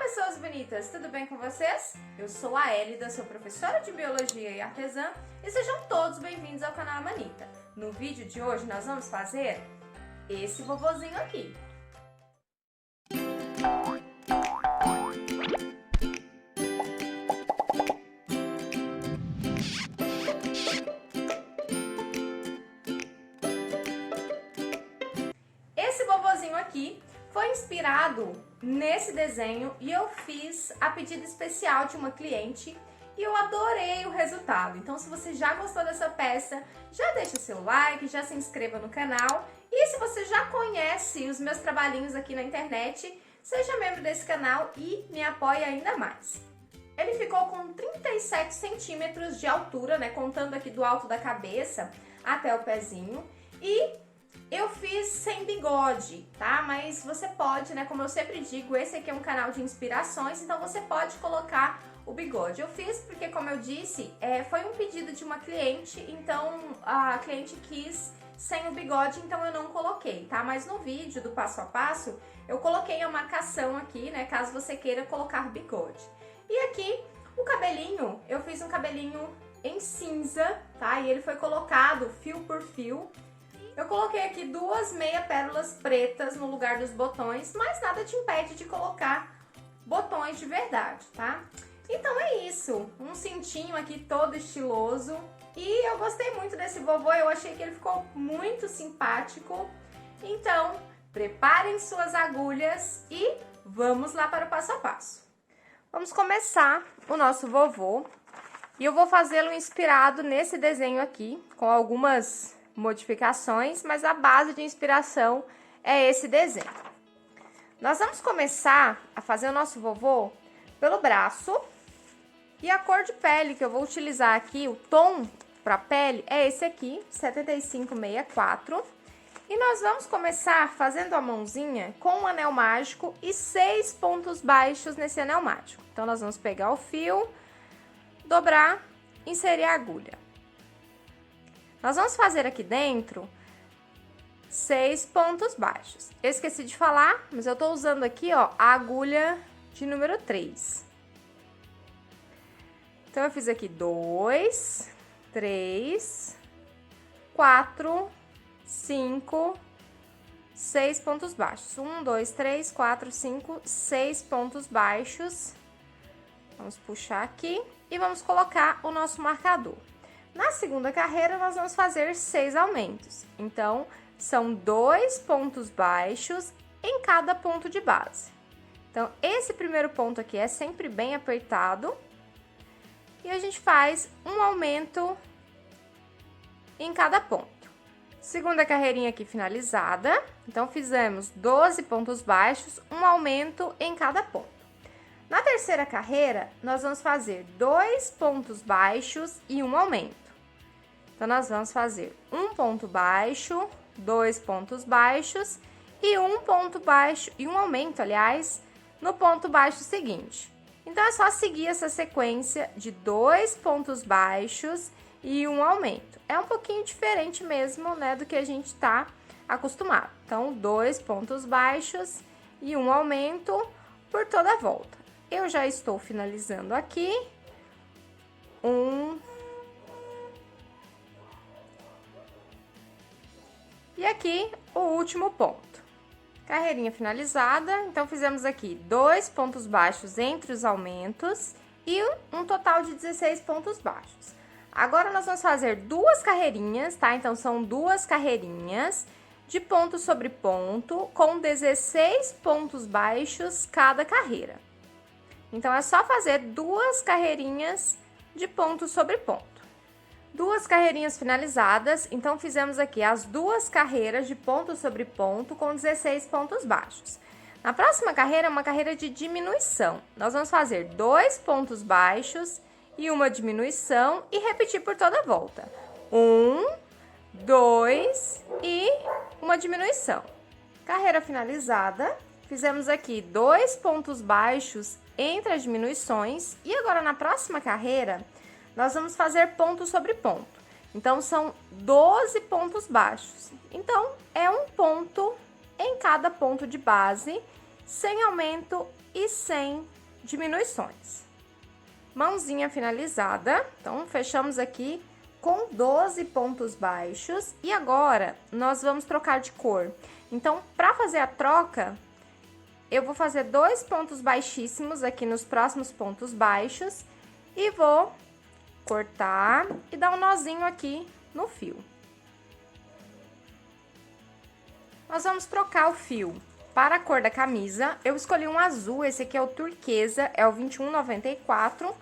pessoas bonitas, tudo bem com vocês? Eu sou a Elida, sou professora de Biologia e artesã e sejam todos bem-vindos ao canal Amanita. No vídeo de hoje nós vamos fazer esse vovozinho aqui. Esse vovozinho aqui foi inspirado nesse desenho e eu fiz a pedido especial de uma cliente e eu adorei o resultado. Então, se você já gostou dessa peça, já deixa seu like, já se inscreva no canal. E se você já conhece os meus trabalhinhos aqui na internet, seja membro desse canal e me apoie ainda mais. Ele ficou com 37 centímetros de altura, né, contando aqui do alto da cabeça até o pezinho. E eu fiz sem bigode, tá? Mas você pode, né? Como eu sempre digo, esse aqui é um canal de inspirações, então você pode colocar o bigode. Eu fiz porque, como eu disse, foi um pedido de uma cliente, então a cliente quis sem o bigode, então eu não coloquei, tá? Mas no vídeo do passo a passo, eu coloquei a marcação aqui, né? Caso você queira colocar bigode. E aqui, o cabelinho, eu fiz um cabelinho em cinza, tá? E ele foi colocado fio por fio. Eu coloquei aqui duas meia pérolas pretas no lugar dos botões, mas nada te impede de colocar botões de verdade, tá? Então é isso, um cintinho aqui todo estiloso. E eu gostei muito desse vovô, eu achei que ele ficou muito simpático. Então, preparem suas agulhas e vamos lá para o passo a passo. Vamos começar o nosso vovô. E eu vou fazê-lo inspirado nesse desenho aqui, com algumas modificações, mas a base de inspiração é esse desenho. Nós vamos começar a fazer o nosso vovô pelo braço e a cor de pele que eu vou utilizar aqui, o tom para pele é esse aqui, 7564, e nós vamos começar fazendo a mãozinha com um anel mágico e 6 pontos baixos nesse anel mágico. Então nós vamos pegar o fio, dobrar, inserir a agulha. Nós vamos fazer aqui dentro 6 pontos baixos. Eu esqueci de falar, mas eu tô usando aqui, ó, a agulha de número 3. Então, eu fiz aqui 2, 3, 4, 5, 6 pontos baixos. 1, 2, 3, 4, 5, 6 pontos baixos. Vamos puxar aqui e vamos colocar o nosso marcador. Na segunda carreira, nós vamos fazer 6 aumentos. Então, são 2 pontos baixos em cada ponto de base. Então, esse primeiro ponto aqui é sempre bem apertado. E a gente faz um aumento em cada ponto. Segunda carreirinha aqui finalizada. Então, fizemos 12 pontos baixos, um aumento em cada ponto. Na terceira carreira, nós vamos fazer 2 pontos baixos e um aumento. Então, nós vamos fazer um ponto baixo, 2 pontos baixos e um ponto baixo e um aumento, aliás, no ponto baixo seguinte. Então, é só seguir essa sequência de 2 pontos baixos e um aumento. É um pouquinho diferente mesmo, né, do que a gente tá acostumado. Então, 2 pontos baixos e um aumento por toda a volta. Eu já estou finalizando aqui. E aqui, o último ponto. Carreirinha finalizada, então fizemos aqui 2 pontos baixos entre os aumentos e um total de 16 pontos baixos. Agora, nós vamos fazer 2 carreirinhas, tá? Então, são 2 carreirinhas de ponto sobre ponto, com 16 pontos baixos cada carreira. Então, é só fazer 2 carreirinhas de ponto sobre ponto. 2 carreirinhas finalizadas, então fizemos aqui as 2 carreiras de ponto sobre ponto com 16 pontos baixos. Na próxima carreira é uma carreira de diminuição. Nós vamos fazer 2 pontos baixos e uma diminuição e repetir por toda a volta. 1, 2 e uma diminuição. Carreira finalizada, fizemos aqui 2 pontos baixos entre as diminuições e agora na próxima carreira nós vamos fazer ponto sobre ponto. Então, são 12 pontos baixos. Então, é um ponto em cada ponto de base sem aumento e sem diminuições. Mãozinha finalizada, então fechamos aqui com 12 pontos baixos e agora nós vamos trocar de cor. Então, para fazer a troca, eu vou fazer 2 pontos baixíssimos aqui nos próximos pontos baixos e vou cortar e dar um nozinho aqui no fio. Nós vamos trocar o fio para a cor da camisa. Eu escolhi um azul, esse aqui é o turquesa, é o 21,94,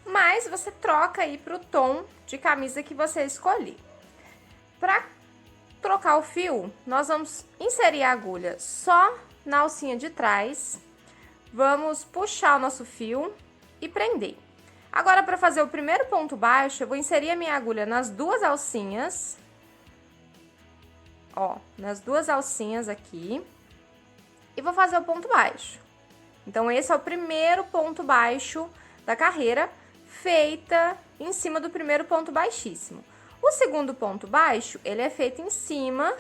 mas você troca aí para o tom de camisa que você escolher. Para trocar o fio, nós vamos inserir a agulha só na alcinha de trás, vamos puxar o nosso fio e prender. Agora, para fazer o primeiro ponto baixo, eu vou inserir a minha agulha nas duas alcinhas, ó, nas duas alcinhas aqui, e vou fazer o ponto baixo. Então, esse é o primeiro ponto baixo da carreira, feita em cima do primeiro ponto baixíssimo. O segundo ponto baixo, ele é feito em cima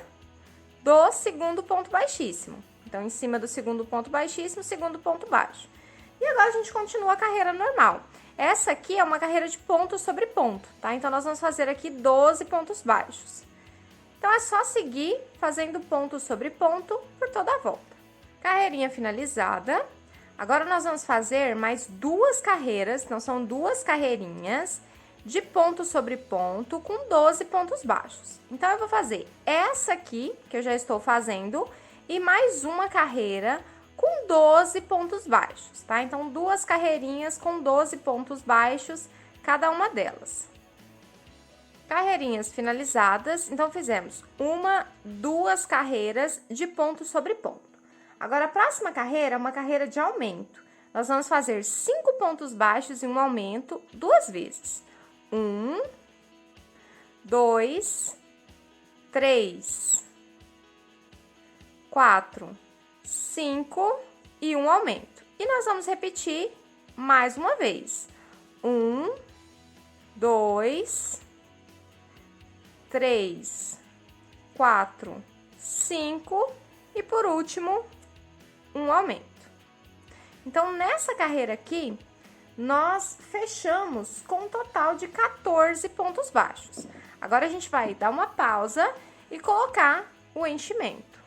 do segundo ponto baixíssimo. Então, em cima do segundo ponto baixíssimo, segundo ponto baixo. E agora, a gente continua a carreira normal. Essa aqui é uma carreira de ponto sobre ponto, tá? Então, nós vamos fazer aqui 12 pontos baixos. Então, é só seguir fazendo ponto sobre ponto por toda a volta. Carreirinha finalizada. Agora, nós vamos fazer mais 2 carreiras, então, são 2 carreirinhas de ponto sobre ponto com 12 pontos baixos. Então, eu vou fazer essa aqui, que eu já estou fazendo, e mais uma carreira com 12 pontos baixos, tá? Então, 2 carreirinhas com 12 pontos baixos, cada uma delas. Carreirinhas finalizadas, então, fizemos 1, 2 carreiras de ponto sobre ponto. Agora, a próxima carreira é uma carreira de aumento. Nós vamos fazer 5 pontos baixos e um aumento 2 vezes. 1, 2, 3, 4, 5 e um aumento. E nós vamos repetir mais uma vez. 1, 2, 3, 4, 5 e por último, um aumento. Então, nessa carreira aqui, nós fechamos com um total de 14 pontos baixos. Agora, a gente vai dar uma pausa e colocar o enchimento.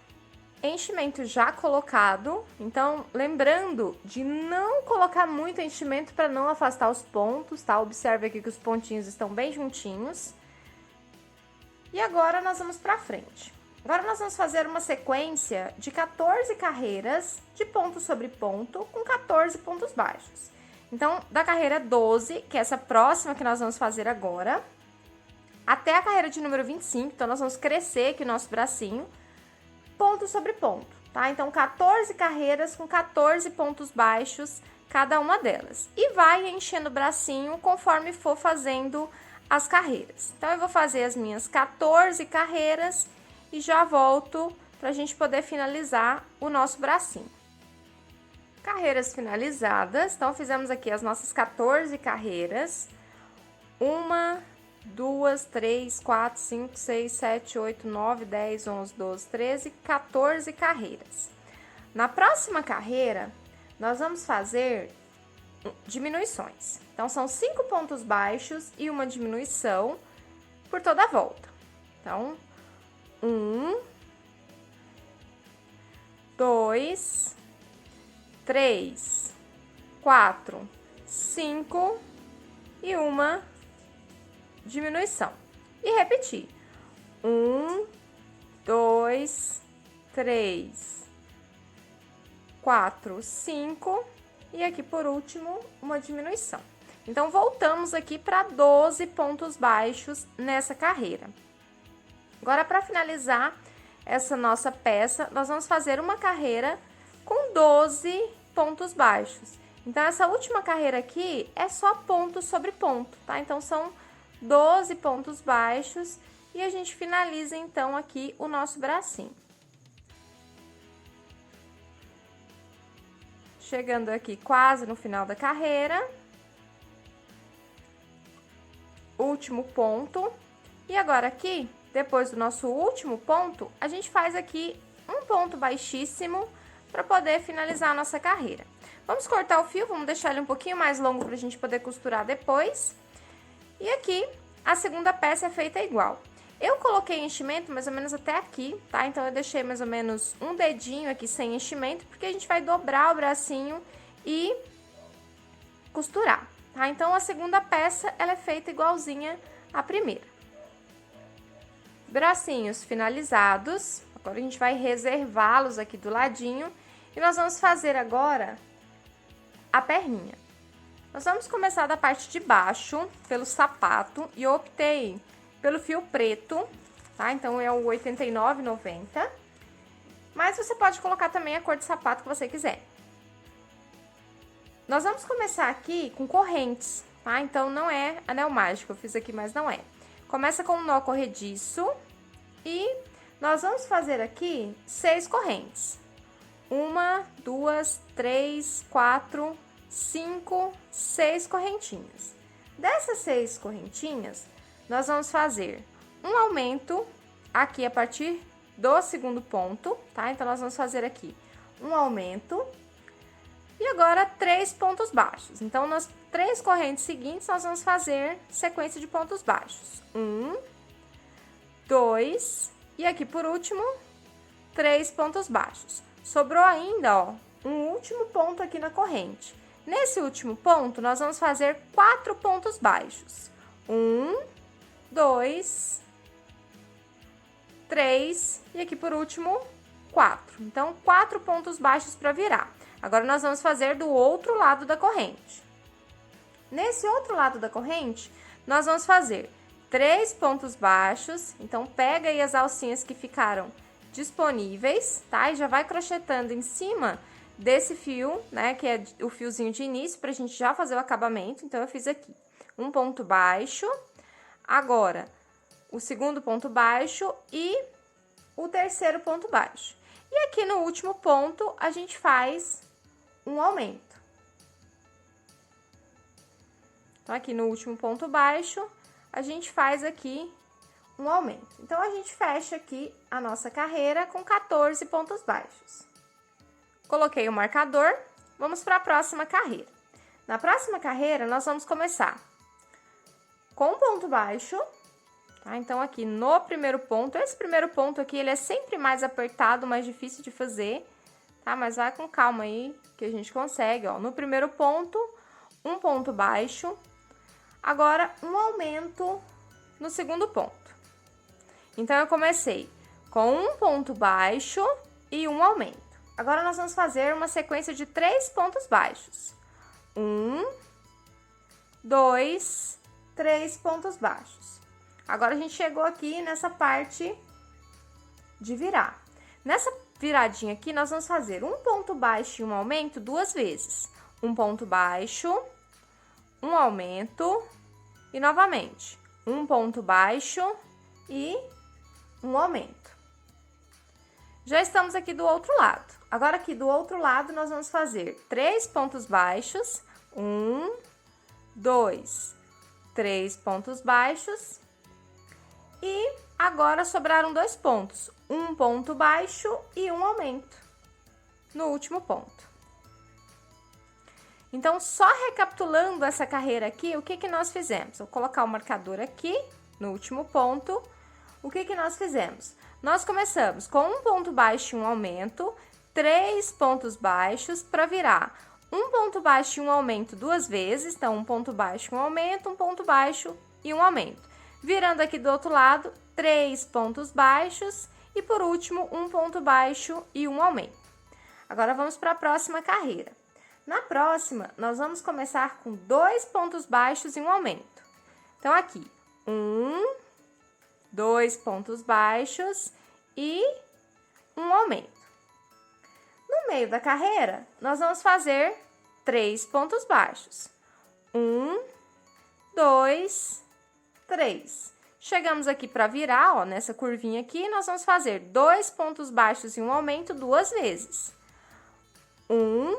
Enchimento já colocado, então, lembrando de não colocar muito enchimento para não afastar os pontos, tá? Observe aqui que os pontinhos estão bem juntinhos. E agora, nós vamos para frente. Agora, nós vamos fazer uma sequência de 14 carreiras de ponto sobre ponto com 14 pontos baixos. Então, da carreira 12, que é essa próxima que nós vamos fazer agora, até a carreira de número 25, então, nós vamos crescer aqui o nosso bracinho, ponto sobre ponto, tá? Então, 14 carreiras com 14 pontos baixos, cada uma delas. E vai enchendo o bracinho conforme for fazendo as carreiras. Então, eu vou fazer as minhas 14 carreiras e já volto para a gente poder finalizar o nosso bracinho. Carreiras finalizadas, então fizemos aqui as nossas 14 carreiras. 1, 2, 3, 4, 5, 6, 7, 8, 9, 10, 11, 12, 13, 14 carreiras. Na próxima carreira, nós vamos fazer diminuições. Então, são 5 pontos baixos e uma diminuição por toda a volta. Então, 1, 2, 3, 4, 5 e uma diminuição. E repetir. 1, 2, 3, 4, 5 e aqui por último uma diminuição. Então, voltamos aqui para 12 pontos baixos nessa carreira. Agora, para finalizar essa nossa peça, nós vamos fazer uma carreira com 12 pontos baixos. Então, essa última carreira aqui é só ponto sobre ponto, tá? Então, são 12 pontos baixos e a gente finaliza, então, aqui o nosso bracinho. Chegando aqui quase no final da carreira. Último ponto. E agora aqui, depois do nosso último ponto, a gente faz aqui um ponto baixíssimo para poder finalizar a nossa carreira. Vamos cortar o fio, vamos deixar ele um pouquinho mais longo para a gente poder costurar depois. E aqui, a segunda peça é feita igual. Eu coloquei enchimento mais ou menos até aqui, tá? Então, eu deixei mais ou menos um dedinho aqui sem enchimento, porque a gente vai dobrar o bracinho e costurar, tá? Então, a segunda peça, ela é feita igualzinha à primeira. Bracinhos finalizados, agora a gente vai reservá-los aqui do ladinho e nós vamos fazer agora a perninha. Nós vamos começar da parte de baixo, pelo sapato, e eu optei pelo fio preto, tá? Então, é o 89,90, mas você pode colocar também a cor de sapato que você quiser. Nós vamos começar aqui com correntes, tá? Então, não é anel mágico, eu fiz aqui, mas não é. Começa com um nó corrediço e nós vamos fazer aqui 6 correntes. 1, 2, 3, 4, 5, 6 correntinhas. Dessas 6 correntinhas, nós vamos fazer um aumento aqui a partir do segundo ponto, tá? Então, nós vamos fazer aqui um aumento e agora 3 pontos baixos. Então, nas 3 correntes seguintes, nós vamos fazer sequência de pontos baixos. 1, 2 e aqui por último, 3 pontos baixos. Sobrou ainda, ó, um último ponto aqui na corrente. Nesse último ponto, nós vamos fazer 4 pontos baixos. 1, 2, 3 e aqui por último, 4. Então, 4 pontos baixos para virar. Agora, nós vamos fazer do outro lado da corrente. Nesse outro lado da corrente, nós vamos fazer 3 pontos baixos. Então, pega aí as alcinhas que ficaram disponíveis, tá? E já vai crochetando em cima desse fio, né? Que é o fiozinho de início, pra gente já fazer o acabamento. Então, eu fiz aqui um ponto baixo, agora o segundo ponto baixo e o terceiro ponto baixo. E aqui no último ponto, a gente faz um aumento. Então, aqui no último ponto baixo, a gente faz aqui um aumento. Então, a gente fecha aqui a nossa carreira com 14 pontos baixos. Coloquei o marcador, vamos para a próxima carreira. Na próxima carreira, nós vamos começar com um ponto baixo, tá? Então, aqui no primeiro ponto, esse primeiro ponto aqui, ele é sempre mais apertado, mais difícil de fazer, tá? Mas vai com calma aí, que a gente consegue, ó. No primeiro ponto, um ponto baixo, agora um aumento no segundo ponto. Então, eu comecei com um ponto baixo e um aumento. Agora, nós vamos fazer uma sequência de 3 pontos baixos. 1, 2, 3 pontos baixos. Agora, a gente chegou aqui nessa parte de virar. Nessa viradinha aqui, nós vamos fazer um ponto baixo e um aumento 2 vezes. Um ponto baixo, um aumento e novamente um ponto baixo e um aumento. Já estamos aqui do outro lado. Agora, aqui do outro lado, nós vamos fazer 3 pontos baixos. 1, 2, 3 pontos baixos. E agora, sobraram 2 pontos. Um ponto baixo e um aumento no último ponto. Então, só recapitulando essa carreira aqui, o que que nós fizemos? Vou colocar o marcador aqui, no último ponto. O que que nós fizemos? Nós começamos com um ponto baixo e um aumento, 3 pontos baixos para virar um ponto baixo e um aumento 2 vezes. Então, um ponto baixo e um aumento, um ponto baixo e um aumento. Virando aqui do outro lado, 3 pontos baixos e, por último, um ponto baixo e um aumento. Agora, vamos para a próxima carreira. Na próxima, nós vamos começar com 2 pontos baixos e um aumento. Então, aqui, 1, 2 pontos baixos e um aumento. No meio da carreira, nós vamos fazer 3 pontos baixos. 1, 2, 3. Chegamos aqui para virar, ó, nessa curvinha aqui, nós vamos fazer 2 pontos baixos e um aumento 2 vezes. 1,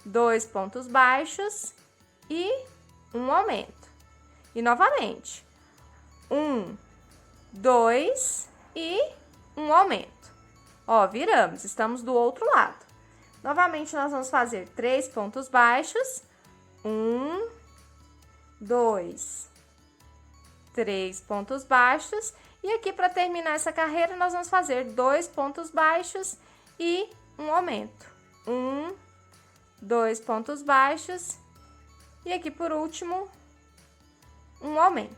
2 pontos baixos e um aumento. E novamente, 1, 2 e um aumento. Ó, viramos, estamos do outro lado. Novamente, nós vamos fazer 3 pontos baixos. 1, 2, 3 pontos baixos. E aqui, para terminar essa carreira, nós vamos fazer 2 pontos baixos e um aumento. 1, 2 pontos baixos. E aqui, por último, um aumento.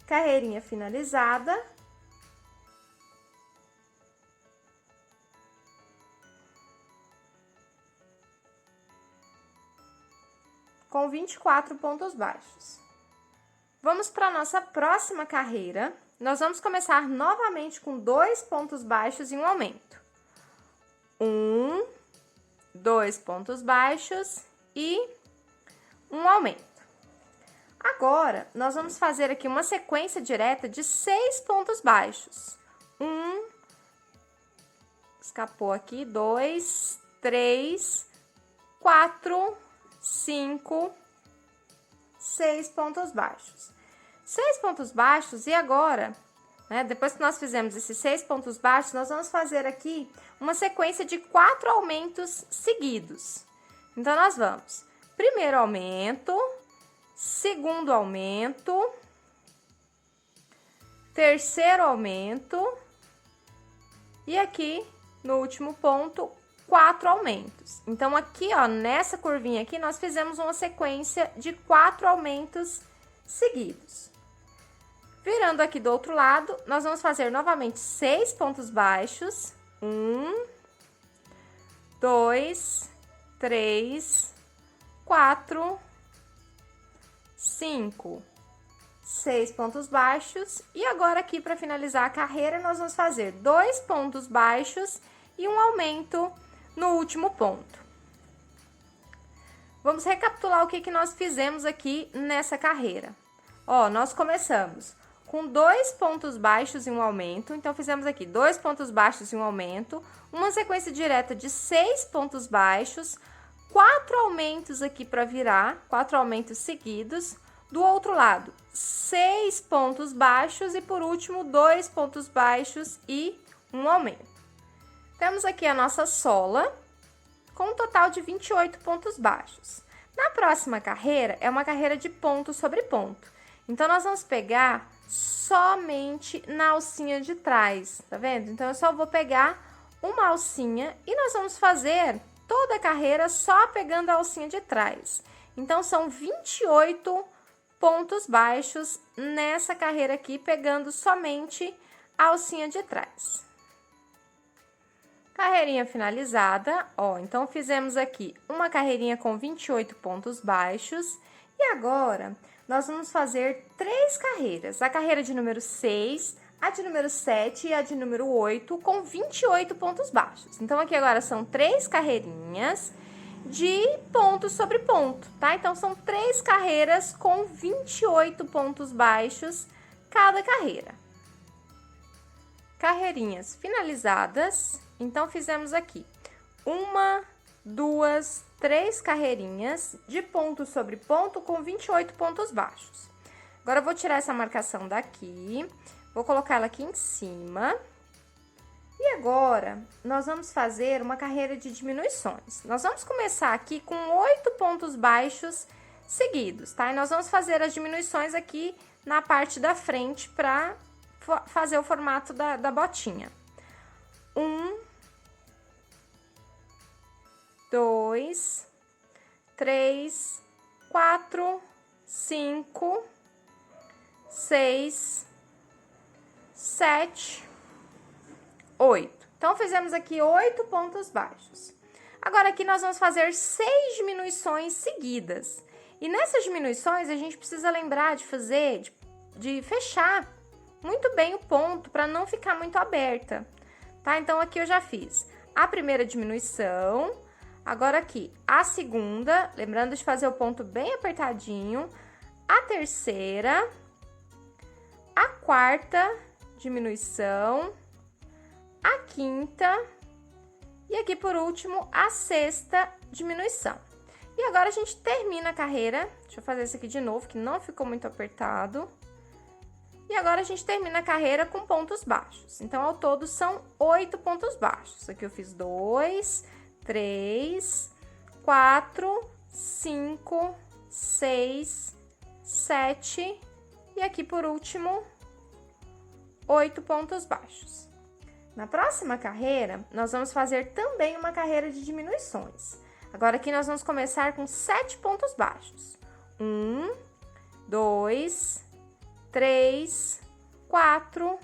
Carreirinha finalizada. Com 24 pontos baixos. Vamos para a nossa próxima carreira. Nós vamos começar novamente com 2 pontos baixos e um aumento. 1, 2 pontos baixos e um aumento. Agora, nós vamos fazer aqui uma sequência direta de 6 pontos baixos. 1, escapou aqui, 2, 3, 4, 5, 6 pontos baixos. 6 pontos baixos e agora, né, depois que nós fizemos esses 6 pontos baixos, nós vamos fazer aqui uma sequência de 4 aumentos seguidos. Então, nós vamos, primeiro aumento, segundo aumento, terceiro aumento e aqui, no último ponto, 4 aumentos. Então, aqui, ó, nessa curvinha aqui, nós fizemos uma sequência de 4 aumentos seguidos. Virando aqui do outro lado, nós vamos fazer novamente 6 pontos baixos. 1, 2, 3, 4, 5, 6 pontos baixos. E agora, aqui, para finalizar a carreira, nós vamos fazer 2 pontos baixos e um aumento no último ponto. Vamos recapitular o que nós fizemos aqui nessa carreira. Ó, nós começamos com 2 pontos baixos e um aumento. Então, fizemos aqui 2 pontos baixos e um aumento. Uma sequência direta de 6 pontos baixos. 4 aumentos aqui para virar. 4 aumentos seguidos. Do outro lado, 6 pontos baixos. E, por último, 2 pontos baixos e um aumento. Temos aqui a nossa sola, com um total de 28 pontos baixos. Na próxima carreira, é uma carreira de ponto sobre ponto. Então, nós vamos pegar somente na alcinha de trás, tá vendo? Então, eu só vou pegar uma alcinha e nós vamos fazer toda a carreira só pegando a alcinha de trás. Então, são 28 pontos baixos nessa carreira aqui, pegando somente a alcinha de trás. Carreirinha finalizada, ó, então fizemos aqui uma carreirinha com 28 pontos baixos e agora nós vamos fazer 3 carreiras, a carreira de número 6, a de número 7 e a de número 8 com 28 pontos baixos. Então, aqui agora são 3 carreirinhas de ponto sobre ponto, tá? Então, são 3 carreiras com 28 pontos baixos cada carreira. Carreirinhas finalizadas. Então, fizemos aqui 1, 2, 3 carreirinhas de ponto sobre ponto com 28 pontos baixos. Agora, eu vou tirar essa marcação daqui, vou colocar ela aqui em cima. E agora, nós vamos fazer uma carreira de diminuições. Nós vamos começar aqui com 8 pontos baixos seguidos, tá? E nós vamos fazer as diminuições aqui na parte da frente para fazer o formato da botinha. 1, 2, 3, 4, 5, 6, 7, 8. Então, fizemos aqui 8 pontos baixos. Agora, aqui nós vamos fazer 6 diminuições seguidas. E nessas diminuições, a gente precisa lembrar de fazer, de fechar muito bem o ponto, para não ficar muito aberta, tá? Então, aqui eu já fiz a primeira diminuição, agora aqui a segunda, lembrando de fazer o ponto bem apertadinho, a terceira, a quarta diminuição, a quinta e aqui por último a sexta diminuição. E agora a gente termina a carreira, deixa eu fazer isso aqui de novo, que não ficou muito apertado. E agora a gente termina a carreira com pontos baixos. Então, ao todo, são 8 pontos baixos. Aqui eu fiz 2, 3, 4, 5, 6, 7 e aqui por último 8 pontos baixos. Na próxima carreira, nós vamos fazer também uma carreira de diminuições. Agora aqui nós vamos começar com 7 pontos baixos. 1, 2, 3, 4,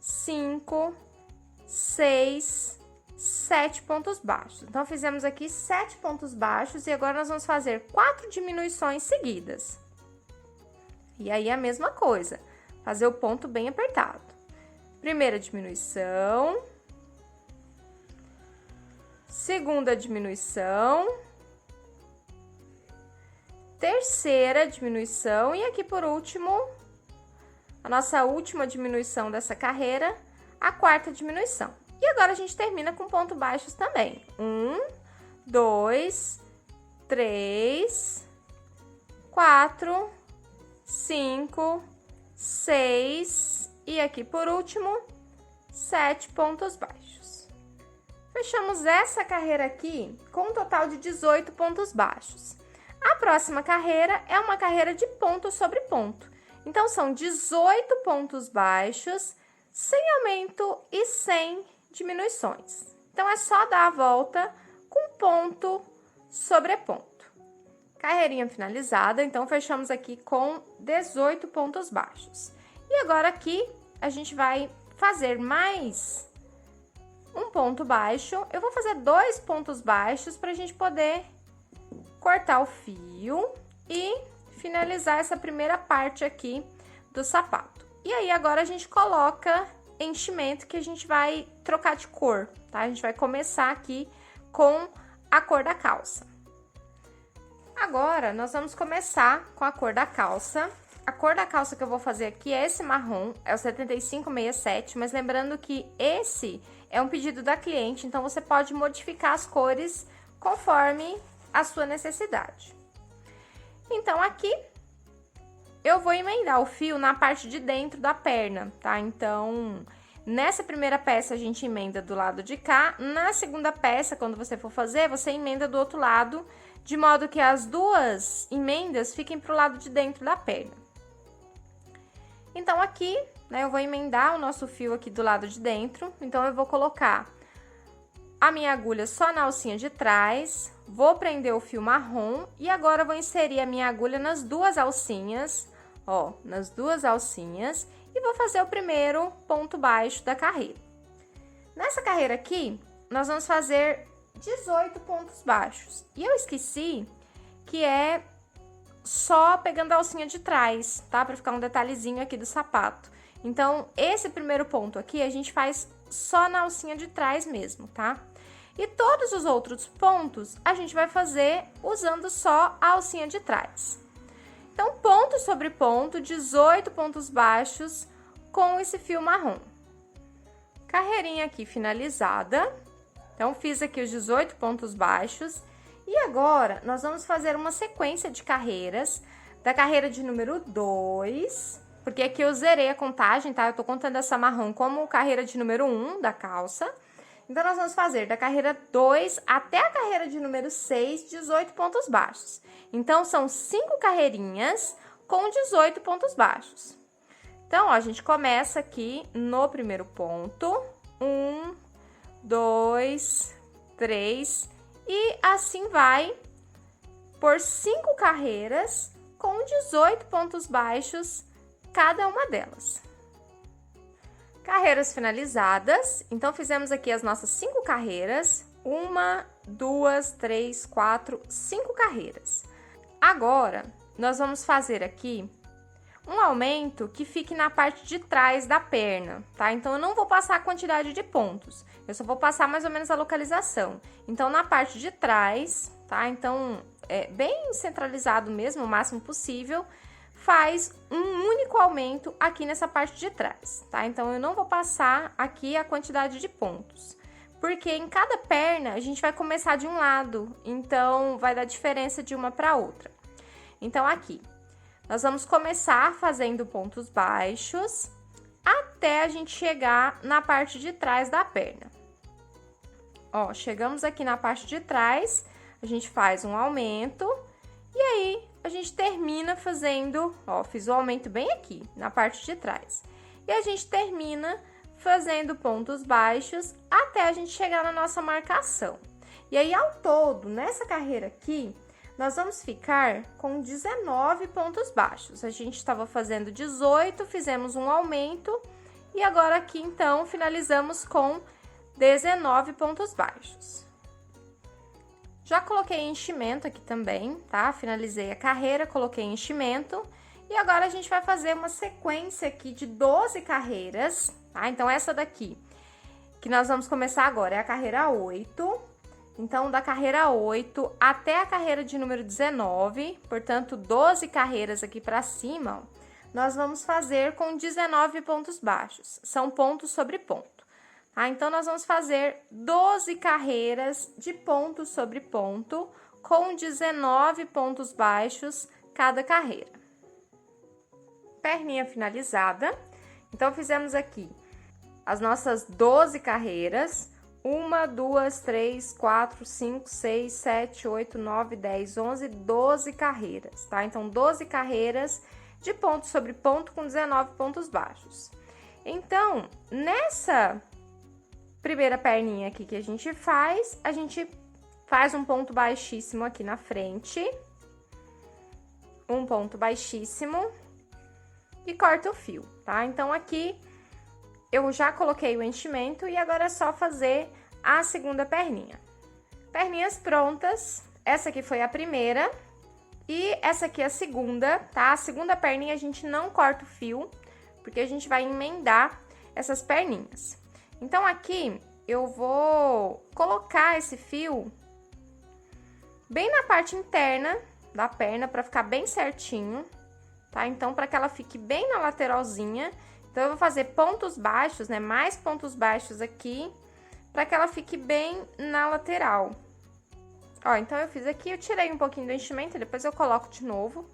5, 6, 7 pontos baixos. Então, fizemos aqui 7 pontos baixos e agora nós vamos fazer 4 diminuições seguidas. E aí, a mesma coisa, fazer o ponto bem apertado. Primeira diminuição. Segunda diminuição. Terceira diminuição. E aqui, por último, a nossa última diminuição dessa carreira, a quarta diminuição. E agora, a gente termina com ponto baixos também. 1, 2, 3, 4, 5, 6 e aqui, por último, 7 pontos baixos. Fechamos essa carreira aqui com um total de 18 pontos baixos. A próxima carreira é uma carreira de ponto sobre ponto. Então, são 18 pontos baixos, sem aumento e sem diminuições. Então, é só dar a volta com ponto sobre ponto. Carreirinha finalizada, então, fechamos aqui com 18 pontos baixos. E agora, aqui, a gente vai fazer mais um ponto baixo. Eu vou fazer 2 pontos baixos para a gente poder cortar o fio e finalizar essa primeira parte aqui do sapato. E aí, agora, a gente coloca enchimento que a gente vai trocar de cor, tá? A gente vai começar aqui com a cor da calça. Agora, nós vamos começar com a cor da calça. A cor da calça que eu vou fazer aqui é esse marrom, é o 7567, mas lembrando que esse é um pedido da cliente, então você pode modificar as cores conforme a sua necessidade. Então, aqui, eu vou emendar o fio na parte de dentro da perna, tá? Então, nessa primeira peça, a gente emenda do lado de cá. Na segunda peça, quando você for fazer, você emenda do outro lado, de modo que as duas emendas fiquem pro lado de dentro da perna. Então, aqui, né, eu vou emendar o nosso fio aqui do lado de dentro. Então, eu vou colocar a minha agulha só na alcinha de trás, vou prender o fio marrom e agora eu vou inserir a minha agulha nas duas alcinhas, ó, nas duas alcinhas e vou fazer o primeiro ponto baixo da carreira. Nessa carreira aqui, nós vamos fazer 18 pontos baixos. E eu esqueci que é só pegando a alcinha de trás, tá? Pra ficar um detalhezinho aqui do sapato. Então, esse primeiro ponto aqui, a gente faz só na alcinha de trás mesmo, tá? E todos os outros pontos, a gente vai fazer usando só a alcinha de trás. Então, ponto sobre ponto, 18 pontos baixos com esse fio marrom. Carreirinha aqui finalizada. Então, fiz aqui os 18 pontos baixos. E agora, nós vamos fazer uma sequência de carreiras, da carreira de número 2, porque aqui eu zerei a contagem, tá? Eu tô contando essa marrom como carreira de número 1 da calça. Então, nós vamos fazer da carreira 2 até a carreira de número 6, 18 pontos baixos. Então, são 5 carreirinhas com 18 pontos baixos. Então, ó, a gente começa aqui no primeiro ponto. 1, 2, 3... E assim vai por 5 carreiras com 18 pontos baixos cada uma delas. Carreiras finalizadas. Então, fizemos aqui as nossas 5 carreiras. 1, 2, 3, 4, 5 carreiras. Agora, nós vamos fazer aqui um aumento que fique na parte de trás da perna, tá? Então, eu não vou passar a quantidade de pontos, eu só vou passar mais ou menos a localização. Então, na parte de trás, tá? Então, é bem centralizado mesmo, o máximo possível, faz um único aumento aqui nessa parte de trás, tá? Então, eu não vou passar aqui a quantidade de pontos, porque em cada perna a gente vai começar de um lado, então vai dar diferença de uma para outra. Então, aqui, nós vamos começar fazendo pontos baixos até a gente chegar na parte de trás da perna. Ó, chegamos aqui na parte de trás, a gente faz um aumento e aí a gente termina fazendo, ó, fiz o aumento bem aqui, na parte de trás. E a gente termina fazendo pontos baixos até a gente chegar na nossa marcação. E aí, ao todo, nessa carreira aqui, nós vamos ficar com 19 pontos baixos. A gente estava fazendo 18, fizemos um aumento e agora aqui, então, finalizamos com 19 pontos baixos. Já coloquei enchimento aqui também, tá? Finalizei a carreira, coloquei enchimento. E agora a gente vai fazer uma sequência aqui de 12 carreiras, tá? Então, essa daqui, que nós vamos começar agora, é a carreira 8. Então, da carreira 8 até a carreira de número 19, portanto, 12 carreiras aqui para cima, ó, nós vamos fazer com 19 pontos baixos. São pontos sobre ponto, tá? Então, nós vamos fazer 12 carreiras de ponto sobre ponto, com 19 pontos baixos cada carreira. Perninha finalizada. Então, fizemos aqui as nossas 12 carreiras. 1, 2, 3, 4, 5, 6, 7, 8, 9, 10, 11, 12 carreiras, tá? Então, 12 carreiras de ponto sobre ponto com 19 pontos baixos. Então, nessa primeira perninha aqui que a gente faz um ponto baixíssimo aqui na frente. Um ponto baixíssimo. E corta o fio, tá? Então, aqui eu já coloquei o enchimento e agora é só fazer a segunda perninha. Perninhas prontas, essa aqui foi a primeira e essa aqui é a segunda, tá? A segunda perninha a gente não corta o fio, porque a gente vai emendar essas perninhas. Então, aqui eu vou colocar esse fio bem na parte interna da perna para ficar bem certinho, tá? Então, para que ela fique bem na lateralzinha. Então, eu vou fazer pontos baixos, né? Mais pontos baixos aqui, para que ela fique bem na lateral. Ó, então, eu fiz aqui, eu tirei um pouquinho do enchimento, depois eu coloco de novo.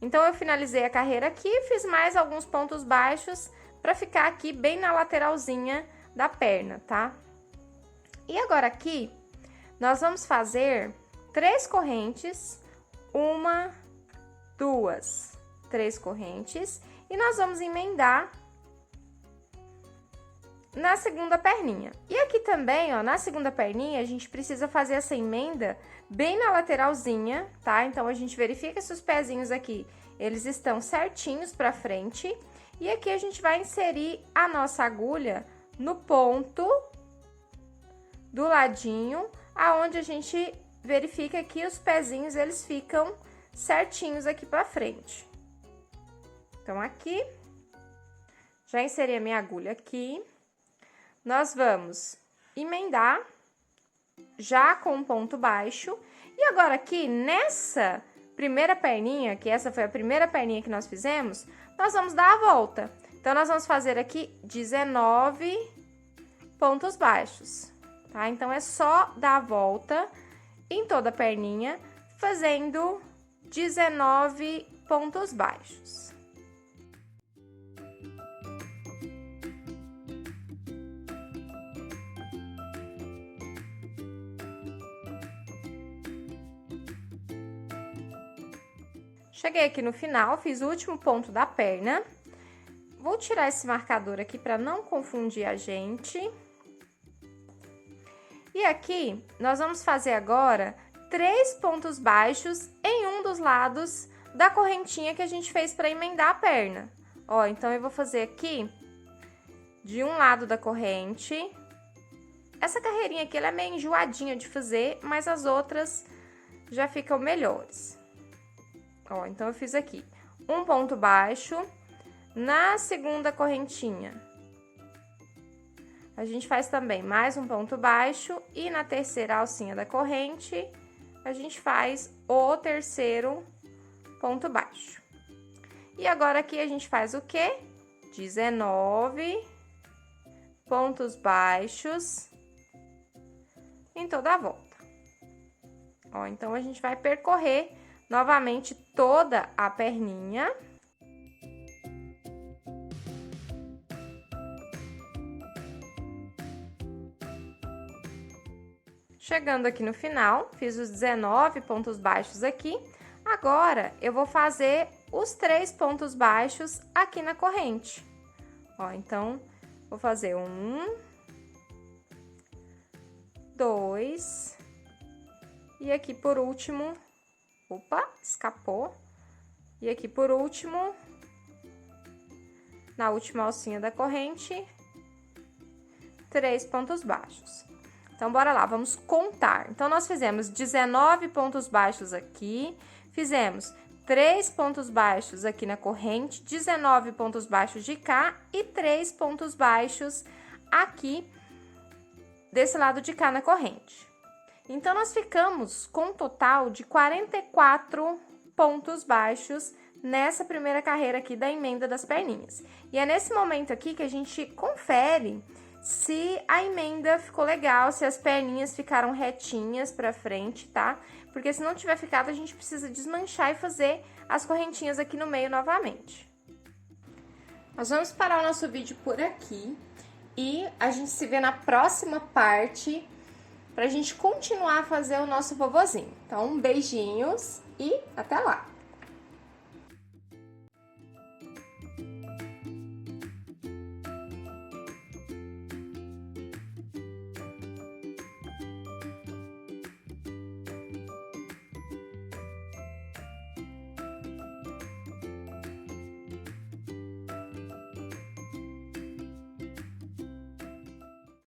Então, eu finalizei a carreira aqui, fiz mais alguns pontos baixos, para ficar aqui bem na lateralzinha da perna, tá? E agora aqui, nós vamos fazer 3 correntes, 1, 2, 3 correntes, e nós vamos emendar na segunda perninha. E aqui também, ó, na segunda perninha, a gente precisa fazer essa emenda bem na lateralzinha, tá? Então, a gente verifica se os pezinhos aqui, eles estão certinhos pra frente. E aqui a gente vai inserir a nossa agulha no ponto do ladinho, aonde a gente verifica que os pezinhos, eles ficam certinhos aqui pra frente. Então, aqui, já inseri a minha agulha aqui. Nós vamos emendar já com um ponto baixo. E agora aqui, nessa primeira perninha, que essa foi a primeira perninha que nós fizemos, nós vamos dar a volta. Então, nós vamos fazer aqui 19 pontos baixos, tá? Então, é só dar a volta em toda a perninha, fazendo 19 pontos baixos. Cheguei aqui no final, fiz o último ponto da perna. Vou tirar esse marcador aqui para não confundir a gente. E aqui, nós vamos fazer agora 3 pontos baixos em um dos lados da correntinha que a gente fez para emendar a perna. Ó, então, eu vou fazer aqui de um lado da corrente. Essa carreirinha aqui, ela é meio enjoadinha de fazer, mas as outras já ficam melhores. Ó, então, eu fiz aqui um ponto baixo na segunda correntinha. A gente faz também mais um ponto baixo e na terceira alcinha da corrente, a gente faz o terceiro ponto baixo. E agora, aqui, a gente faz o quê? 19 pontos baixos em toda a volta. Ó, então, a gente vai percorrer novamente toda a perninha. Chegando aqui no final, fiz os 19 pontos baixos aqui. Agora, eu vou fazer os 3 pontos baixos aqui na corrente. Ó, então, vou fazer 1, 2, e aqui por último, opa, escapou. E aqui por último, na última alcinha da corrente, 3 pontos baixos. Então, bora lá, vamos contar. Então, nós fizemos 19 pontos baixos aqui, fizemos 3 pontos baixos aqui na corrente, 19 pontos baixos de cá e 3 pontos baixos aqui desse lado de cá na corrente. Então, nós ficamos com um total de 44 pontos baixos nessa primeira carreira aqui da emenda das perninhas. E é nesse momento aqui que a gente confere se a emenda ficou legal, se as perninhas ficaram retinhas pra frente, tá? Porque se não tiver ficado, a gente precisa desmanchar e fazer as correntinhas aqui no meio novamente. Nós vamos parar o nosso vídeo por aqui e a gente se vê na próxima parte pra gente continuar a fazer o nosso vovozinho. Então, beijinhos e até lá!